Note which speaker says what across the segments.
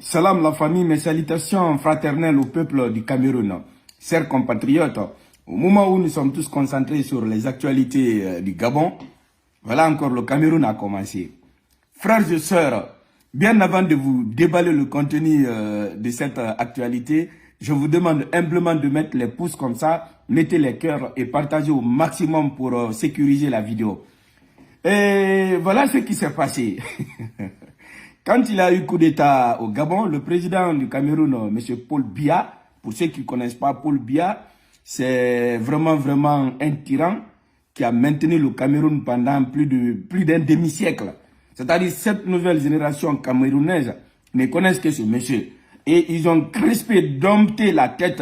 Speaker 1: Salam la famille, mes salutations fraternelles au peuple du Cameroun. Chers compatriotes, au moment où nous sommes tous concentrés sur les actualités du Gabon, voilà encore le Cameroun a commencé. Frères et sœurs, bien avant de vous déballer le contenu de cette actualité, je vous demande humblement de mettre les pouces comme ça, mettez les cœurs et partagez au maximum pour sécuriser la vidéo. Et voilà ce qui s'est passé. Quand il a eu coup d'État au Gabon, le président du Cameroun, M. Paul Biya, pour ceux qui ne connaissent pas Paul Biya, c'est vraiment un tyran qui a maintenu le Cameroun pendant plus d'un demi-siècle. C'est-à-dire cette nouvelle génération camerounaise ne connaissent que ce monsieur. Et ils ont crispé, dompté la tête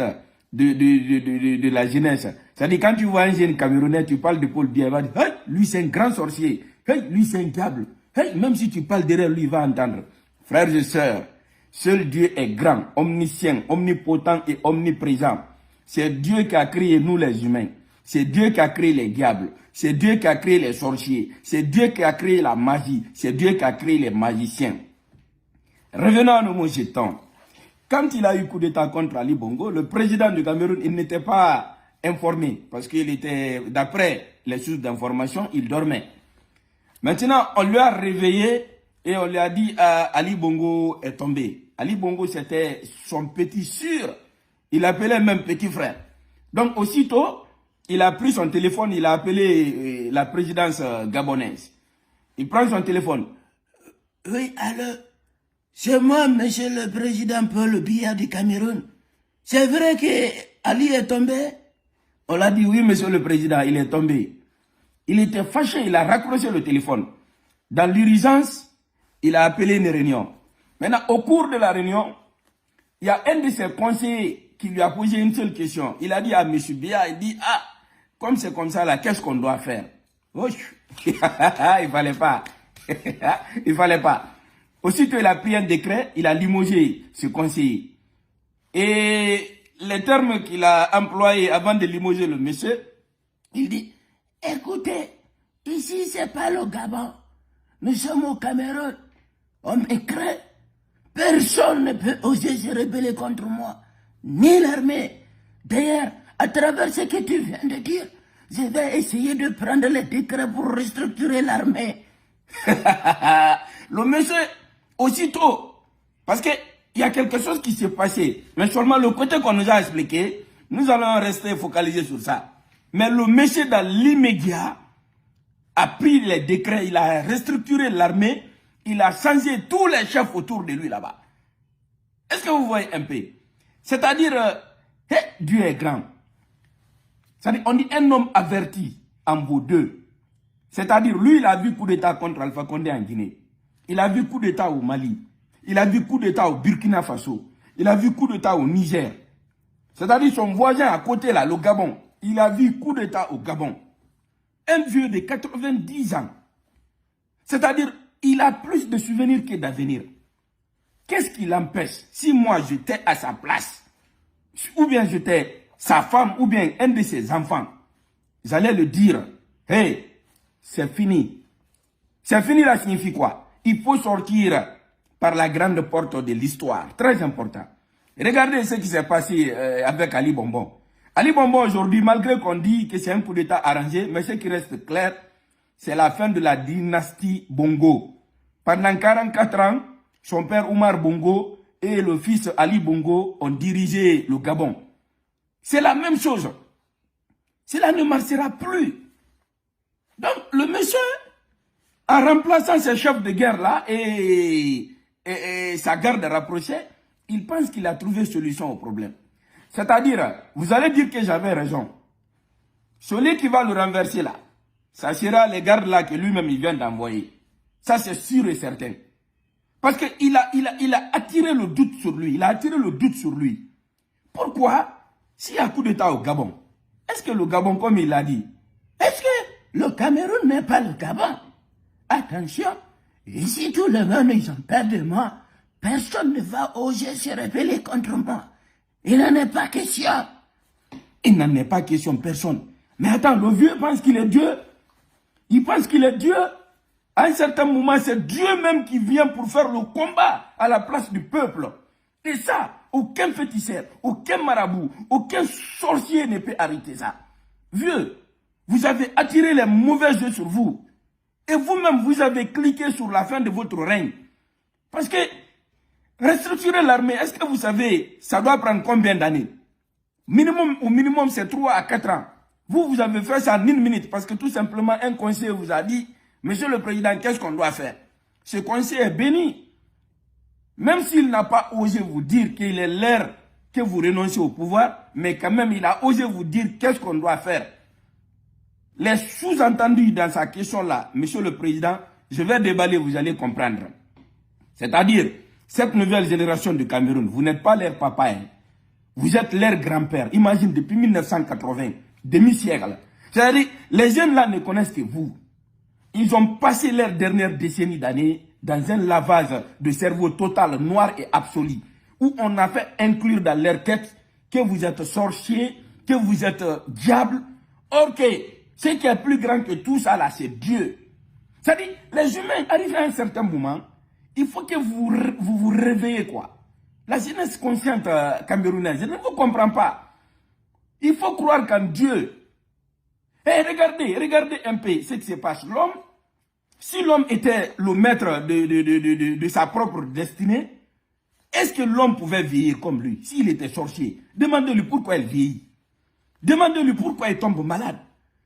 Speaker 1: de la jeunesse. C'est-à-dire quand tu vois un jeune Camerounais, tu parles de Paul Biya, il va dire hey, lui c'est un grand sorcier, hey, lui c'est un diable. Hey, même si tu parles derrière lui, il va entendre. Frères et sœurs, seul Dieu est grand, omniscient, omnipotent et omniprésent. C'est Dieu qui a créé nous les humains. C'est Dieu qui a créé les diables. C'est Dieu qui a créé les sorciers. C'est Dieu qui a créé la magie. C'est Dieu qui a créé les magiciens. Revenons à nos mots jetons. Quand il a eu coup d'État contre Ali Bongo, le président du Cameroun, il n'était pas informé. Parce qu'il était, d'après les sources d'information, il dormait. Maintenant, on lui a réveillé et on lui a dit Ali Bongo est tombé. Ali Bongo, c'était son petit sûr. Il appelait même petit frère. Donc, aussitôt, il a pris son téléphone, il a appelé la présidence gabonaise. Il prend son téléphone. Oui, allô, c'est moi, monsieur le président Paul Biya du Cameroun. C'est vrai que Ali est tombé? On l'a dit, oui, monsieur le président, il est tombé. Il était fâché, il a raccroché le téléphone. Dans l'urgence, il a appelé une réunion. Maintenant, au cours de la réunion, il y a un de ses conseillers qui lui a posé une seule question. Il a dit à M. Biya, il dit, ah, comme c'est comme ça là, qu'est-ce qu'on doit faire? Il fallait pas. Il fallait pas. Aussitôt, il a pris un décret, il a limogé ce conseiller. Et les termes qu'il a employés avant de limoger le monsieur, il dit, écoutez, ici c'est pas le Gabon, nous sommes au Cameroun, on me craint, personne ne peut oser se rebeller contre moi, ni l'armée. D'ailleurs, à travers ce que tu viens de dire, je vais essayer de prendre les décrets pour restructurer l'armée. Le monsieur, aussitôt, parce qu'il y a quelque chose qui s'est passé, mais seulement le côté qu'on nous a expliqué, nous allons rester focalisés sur ça. Mais le monsieur, dans l'immédiat, a pris les décrets, il a restructuré l'armée, il a changé tous les chefs autour de lui là-bas. Est-ce que vous voyez un peu? C'est-à-dire, Dieu est grand. C'est-à-dire, on dit un homme averti en vaut deux. C'est-à-dire, lui, il a vu coup d'État contre Alpha Condé en Guinée. Il a vu coup d'État au Mali. Il a vu coup d'État au Burkina Faso. Il a vu coup d'État au Niger. C'est-à-dire, son voisin à côté là, le Gabon. Il a vu coup d'État au Gabon. Un vieux de 90 ans. C'est-à-dire, il a plus de souvenirs que d'avenir. Qu'est-ce qui l'empêche? Si moi j'étais à sa place, ou bien j'étais sa femme, ou bien un de ses enfants, j'allais le dire, hey, c'est fini. C'est fini, ça signifie quoi? Il faut sortir par la grande porte de l'histoire. Très important. Regardez ce qui s'est passé avec Ali Bongo. Ali Bongo aujourd'hui, malgré qu'on dit que c'est un coup d'État arrangé, mais ce qui reste clair, c'est la fin de la dynastie Bongo. Pendant 44 ans, son père Oumar Bongo et le fils Ali Bongo ont dirigé le Gabon. C'est la même chose. Cela ne marchera plus. Donc, le monsieur, en remplaçant ses chefs de guerre là et sa garde rapprochée, il pense qu'il a trouvé solution au problème. C'est-à-dire, vous allez dire que j'avais raison. Celui qui va le renverser là, ça sera les gardes là que lui-même il vient d'envoyer. Ça c'est sûr et certain. Parce qu'il a attiré le doute sur lui. Il a attiré le doute sur lui. Pourquoi? S'il y a coup d'État au Gabon, est-ce que le Gabon, comme il l'a dit, est-ce que le Cameroun n'est pas le Gabon? Attention, ici tout le monde ils ont peur de moi. Personne ne va oser se rebeller contre moi. Il n'en est pas question. Il n'en est pas question, personne. Mais attends, le vieux pense qu'il est Dieu. Il pense qu'il est Dieu. À un certain moment, c'est Dieu même qui vient pour faire le combat à la place du peuple. Et ça, aucun féticheur, aucun marabout, aucun sorcier ne peut arrêter ça. Vieux, vous avez attiré les mauvais yeux sur vous. Et vous-même, vous avez cliqué sur la fin de votre règne. Parce que restructurer l'armée, est-ce que vous savez, ça doit prendre combien d'années? Au minimum, c'est 3 à 4 ans. Vous avez fait ça en 1 minute parce que tout simplement, un conseiller vous a dit, Monsieur le Président, qu'est-ce qu'on doit faire? Ce conseiller est béni. Même s'il n'a pas osé vous dire qu'il est l'heure que vous renoncez au pouvoir, mais quand même, il a osé vous dire qu'est-ce qu'on doit faire. Les sous-entendus dans sa question-là, Monsieur le Président, je vais déballer, vous allez comprendre. C'est-à-dire, cette nouvelle génération de Cameroun, vous n'êtes pas leur papa, hein. Vous êtes leur grand-père. Imagine, depuis 1980, demi-siècle. C'est-à-dire, les jeunes là ne connaissent que vous. Ils ont passé leur dernière décennie d'années dans un lavage de cerveau total, noir et absolu, où on a fait inclure dans leur tête que vous êtes sorcier, que vous êtes diable. Ok, ce qui est plus grand que tout ça là, c'est Dieu. C'est-à-dire, les humains arrivent à un certain moment, il faut que vous réveillez quoi. La jeunesse consciente camerounaise, je ne vous comprends pas. Il faut croire qu'en Dieu. Et regardez un peu ce qui se passe. L'homme, si l'homme était le maître de sa propre destinée, est-ce que l'homme pouvait vieillir comme lui? S'il était sorcier, demandez-lui pourquoi il vieillit. Demandez-lui pourquoi il tombe malade.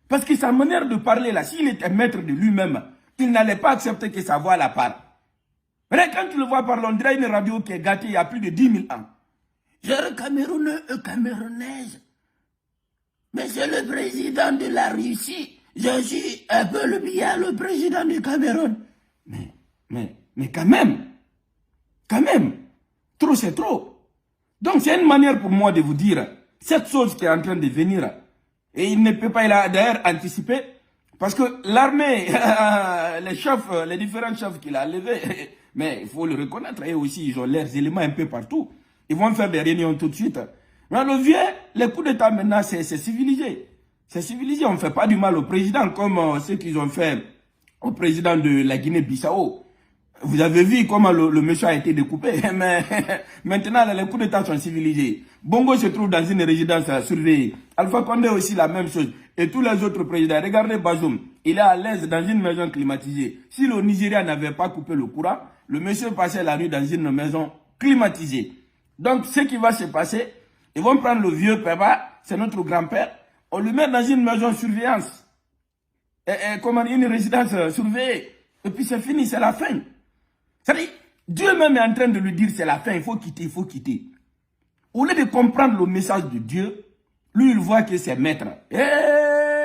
Speaker 1: Parce que sa manière de parler là, s'il était maître de lui-même, il n'allait pas accepter que sa voix la parle. Mais quand tu le vois parler, on dirait une radio qui est gâtée il y a plus de 10 000 ans. Cher Camerounais et Camerounaises, Monsieur le Président de la Russie, je suis un peu le président du Cameroun. Mais quand même, trop c'est trop. Donc c'est une manière pour moi de vous dire, cette chose qui est en train de venir, et il ne peut pas d'ailleurs anticiper, parce que l'armée, les différents chefs qu'il a levés, mais il faut le reconnaître, et aussi ils ont leurs éléments un peu partout. Ils vont faire des réunions tout de suite. Mais le vieux, les coups d'État maintenant, c'est civilisé. C'est civilisé, on ne fait pas du mal au président comme ce qu'ils ont fait au président de la Guinée-Bissau. Vous avez vu comment le monsieur a été découpé. Mais maintenant, les coups d'État sont civilisés. Bongo se trouve dans une résidence surveillée. Alpha Condé aussi la même chose. Et tous les autres présidents. Regardez Bazoum. Il est à l'aise dans une maison climatisée. Si le Nigeria n'avait pas coupé le courant, le monsieur passait la nuit dans une maison climatisée. Donc, ce qui va se passer, ils vont prendre le vieux papa, c'est notre grand-père, on le met dans une maison de surveillance. Comment une résidence surveillée. Et puis c'est fini, c'est la fin. C'est-à-dire, Dieu même est en train de lui dire c'est la fin, il faut quitter, il faut quitter. Au lieu de comprendre le message de Dieu, lui il voit que c'est maître.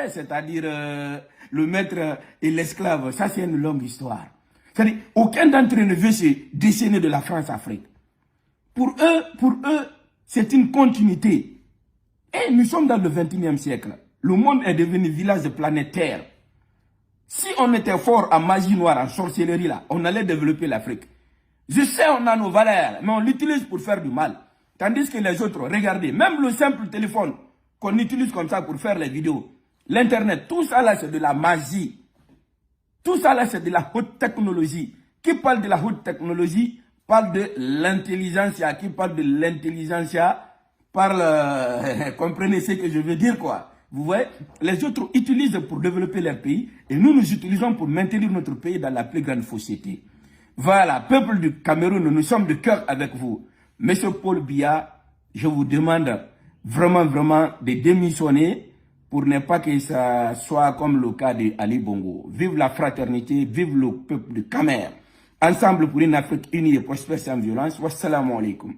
Speaker 1: C'est-à-dire le maître et l'esclave, ça c'est une longue histoire. C'est-à-dire, aucun d'entre eux ne veut se déchaîner de la France-Afrique. Pour eux, c'est une continuité. Et nous sommes dans le 21e siècle. Le monde est devenu village planétaire. Si on était fort en magie noire, en sorcellerie, là, on allait développer l'Afrique. Je sais, on a nos valeurs, mais on l'utilise pour faire du mal. Tandis que les autres, regardez, même le simple téléphone qu'on utilise comme ça pour faire les vidéos, l'Internet, tout ça là, c'est de la magie. Tout ça là, c'est de la haute technologie. Qui parle de la haute technologie parle de l'intelligence, qui parle de l'intelligence, parle, comprenez ce que je veux dire quoi. Vous voyez, les autres utilisent pour développer leur pays et nous utilisons pour maintenir notre pays dans la plus grande fausseté. Voilà, peuple du Cameroun, nous sommes de cœur avec vous. Monsieur Paul Biya, je vous demande vraiment de démissionner pour ne pas que ça soit comme le cas d'Ali Bongo. Vive la fraternité, vive le peuple du Cameroun. Ensemble pour une Afrique unie et prospère sans violence. Wassalamu alaikum.